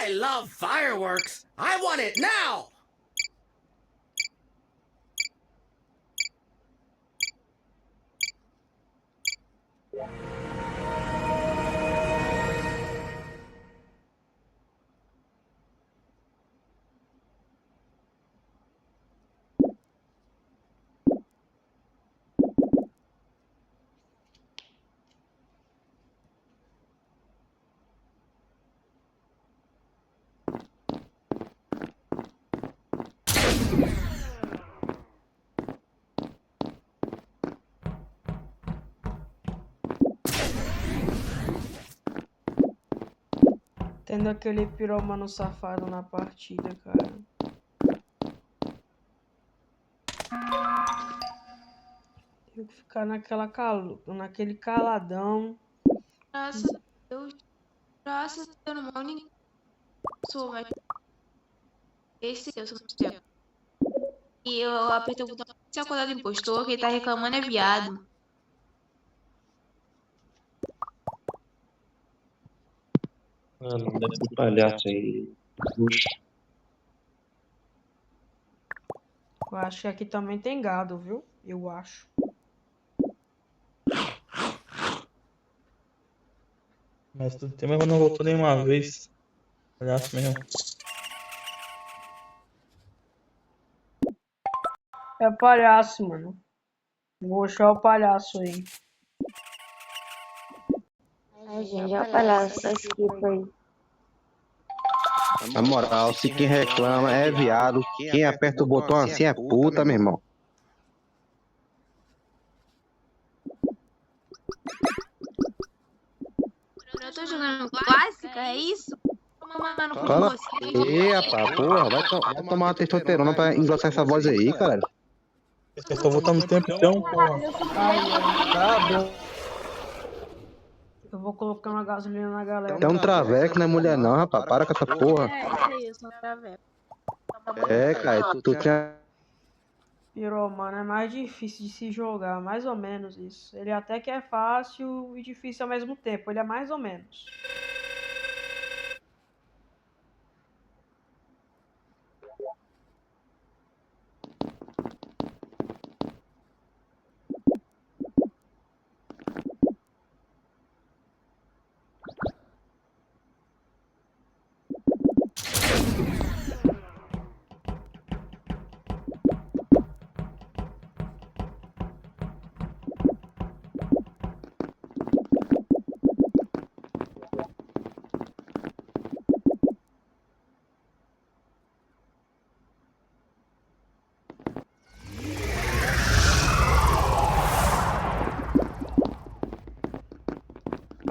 I love fireworks. I want it now. Tendo aquele piromano safado na partida, cara. Tenho que ficar naquele caladão. Graças a Deus. Graças a Deus, não ninguém sou, mas esse eu sou seu. E eu apertei o botão pra ser acordado do impostor, quem tá reclamando é viado. Mano, desse palhaço aí. Puxa. Eu acho que aqui também tem gado, viu? Eu acho. Mas tudo tem, mas não voltou nenhuma vez. Palhaço mesmo. É palhaço, mano. Vou achar o palhaço aí. Ai, gente, olha o palhaço da esquipa aí. Na moral, se quem reclama é viado, quem aperta o botão assim é puta, meu irmão. Eu tô jogando clássica, é isso? Mano, com Fala você. aí, rapaz, porra, vai tomar uma testosterona pra engrossar essa voz aí, cara. Eu tô voltando no tempo então, porra. Tá bom. Eu vou colocar uma gasolina na galera. É um traveco, não é mulher não, rapaz, para com essa porra. É, isso aí, eu sou um traveco. É, cara, tu tinha... Piromano é mais difícil de se jogar, mais ou menos isso. Ele até que é fácil e difícil ao mesmo tempo, ele é mais ou menos.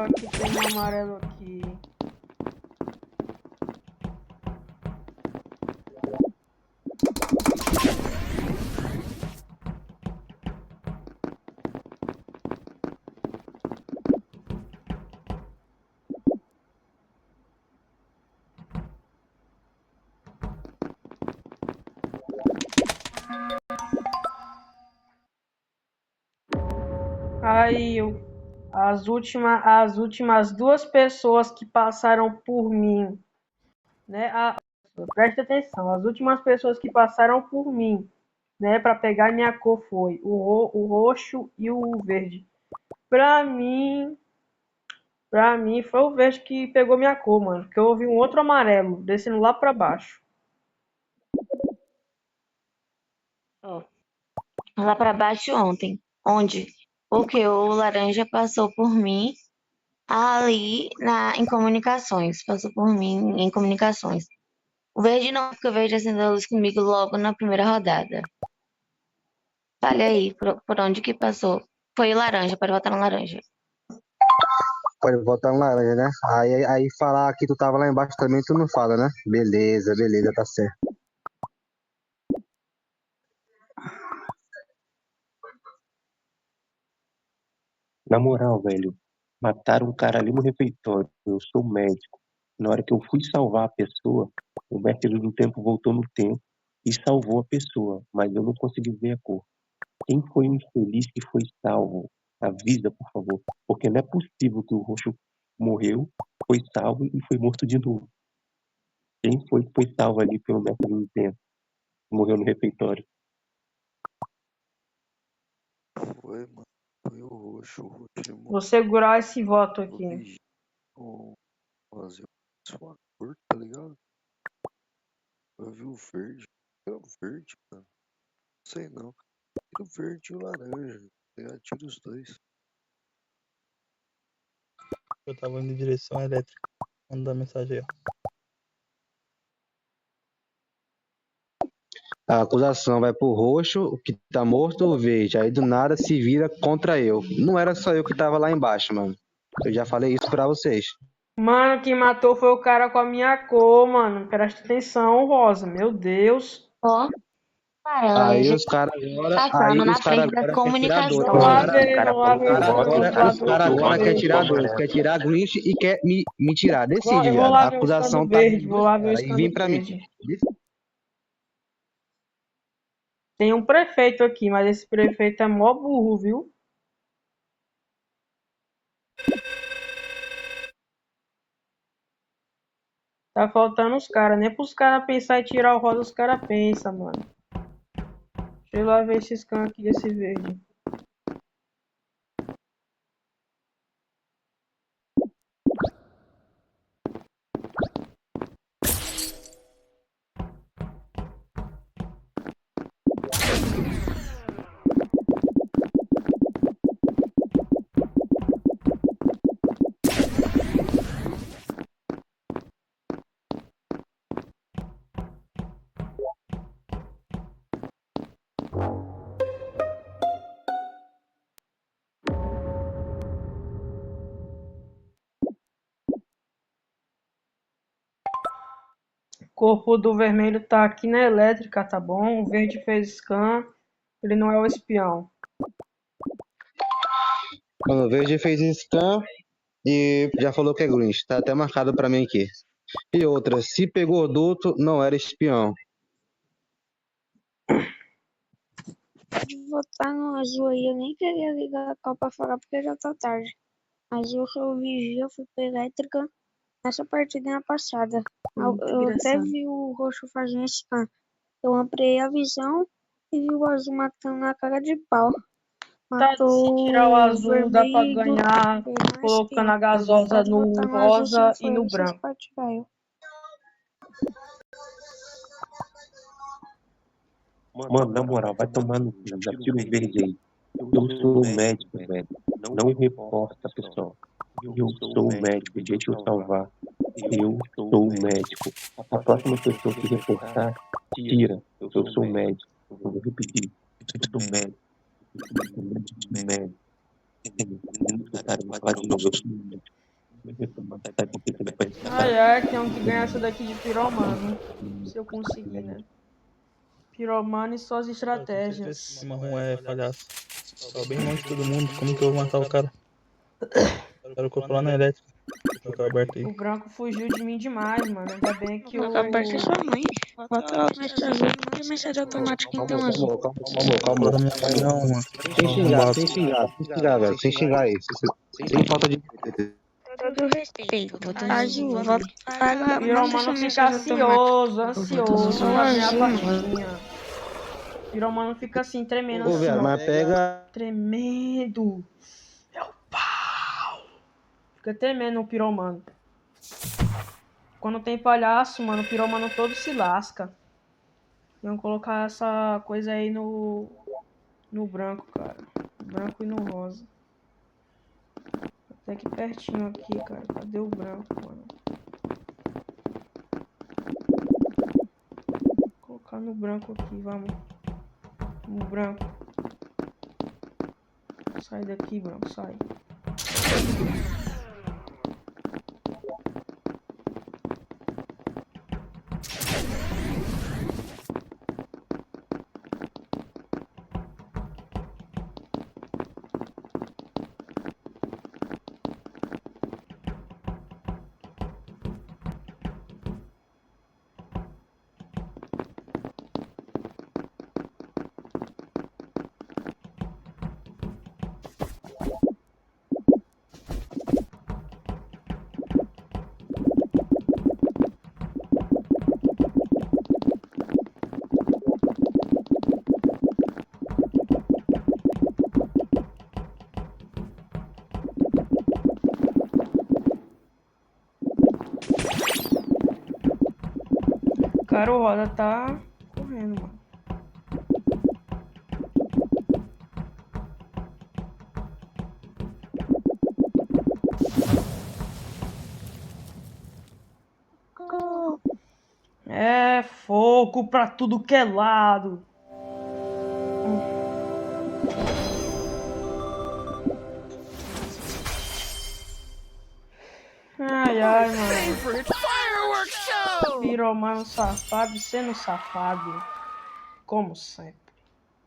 Aqui tem um amarelo aqui. Aí, as últimas duas pessoas que passaram por mim, né? Presta atenção, as últimas pessoas que passaram por mim, né, para pegar minha cor foi o roxo e o verde. Pra mim foi o verde que pegou minha cor, mano, porque eu ouvi um outro amarelo descendo lá pra baixo. Lá pra baixo ontem. Onde? Porque o laranja passou por mim ali em comunicações. Passou por mim em comunicações. O verde não, porque o verde acendeu a luz comigo logo na primeira rodada. Fale aí, por onde que passou? Foi o laranja, pode votar no laranja. Pode botar um laranja, né? Aí falar que tu tava lá embaixo também, tu não fala, né? Beleza, tá certo. Na moral, velho, mataram um cara ali no refeitório. Eu sou médico. Na hora que eu fui salvar a pessoa, o mestre do tempo voltou no tempo e salvou a pessoa, mas eu não consegui ver a cor. Quem foi o infeliz que foi salvo? Avisa, por favor, porque não é possível que o roxo morreu, foi salvo e foi morto de novo. Quem foi que foi salvo ali pelo método do tempo? Morreu no refeitório. Foi, mano. Foi o roxo. O roxo ele morreu Vou segurar esse voto no aqui. vigília com fazer sua cor, tá ligado? Eu vi o verde. É o verde, mano. Não sei não. Tira o verde e o laranja. Tá ligado? Tira os dois. Eu tava indo em direção elétrica. Mandar mensagem aí, ó. A acusação vai pro roxo, o que tá morto ou verde. Aí do nada se vira contra eu. Não era só eu que tava lá embaixo, mano. Eu já falei isso pra vocês. Mano, quem matou foi o cara com a minha cor, mano. Presta atenção, Rosa. Meu Deus. Ó, Aí laranja os caras agora, passando na frente das quer tirar dois. Vamos lá comunicações. ver, vamos lá ver os cantos lá Os cara do agora quer verde. tirar dois, quer tirar Grinch e quer me tirar. Decide, Eu vou viado. lá A ver os cantos acusação tá verde. dos Vou dois lá ver os caras. E vem cantos pra mim. verde. Tem um prefeito aqui, mas esse prefeito é mó burro, viu? Tá faltando os caras. Nem pros caras pensar em tirar o rosa, os caras pensam, mano. Deixa eu lá ver esses canos aqui desse verde. O corpo do vermelho tá aqui na elétrica, tá bom? O verde fez scan. Ele não é o espião. Mano, o verde fez scan e já falou que é Grinch. Tá até marcado pra mim aqui. E outra, se pegou duto, não era espião. Pode votar no azul aí. Eu nem queria ligar a call pra falar porque já tá tarde. Mas eu sou o vigia, eu fui pra elétrica nessa partida passada. Eu até vi o roxo fazendo scan. Eu ampliei a visão e vi o azul matando na cara de pau. Tá, se Matou tirar o o azul, dá pra vermelho. ganhar Ele não é colocando a espião. gasosa Pode no votar no azul, se rosa não e for no ele, vocês branco. podem tirar eu. Mano, na moral, vai tomar no cu. Já tira o verde aí. Eu sou o médico, velho. Não reporta, pessoal. Eu sou o médico. Deixa eu salvar. Eu sou o médico. A próxima pessoa que reportar, tira. Eu sou o médico. Eu vou repetir. Eu sou o médico. Eu sou o médico. Cara, vou falar de novo. Eu sou o médico. Sabe por que você vai pensar? Tem um que ganhar essa daqui de piromano. Se eu conseguir, né? Piromano e suas Eu tenho certeza estratégias. que o marrom é palhaço. Tá bem longe de todo mundo. Como que eu vou matar o cara? Quero o corpo lá na elétrica. Vou ficar aberto aí. O branco fugiu de mim demais, mano. Ainda bem que o. Aperta sua mãe. Bota ela no extra azul e manda mensagem automática então azul. Calma, da minha mãe não, mano. Sem xingar, Arrombado. sem xingar, sem xingar, velho. Sem xingar aí. Sem falta de. Todo respeito. Azul, manda Piromano sua fica mensagem automática. ansioso na minha partidinha. Piromano fica assim, tremendo Ô, assim, velho, ó. mas pega. Tremendo. É o pau. Fica tremendo o piromano. Quando tem palhaço, mano, o piromano todo se lasca. Vamos colocar essa coisa aí no branco, cara. Branco e no rosa. Até aqui pertinho aqui, cara. Cadê o branco, mano? Vou colocar no branco aqui, vamos. No branco. Sai daqui, branco, sai. Cara, o Roda tá correndo, mano. É fogo pra tudo que é lado. Ai, ai, mano. Favorite fireworks show! Piromano safado sendo safado. Como sempre.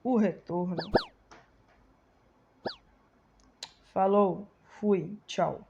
O retorno. Falou. Fui. Tchau.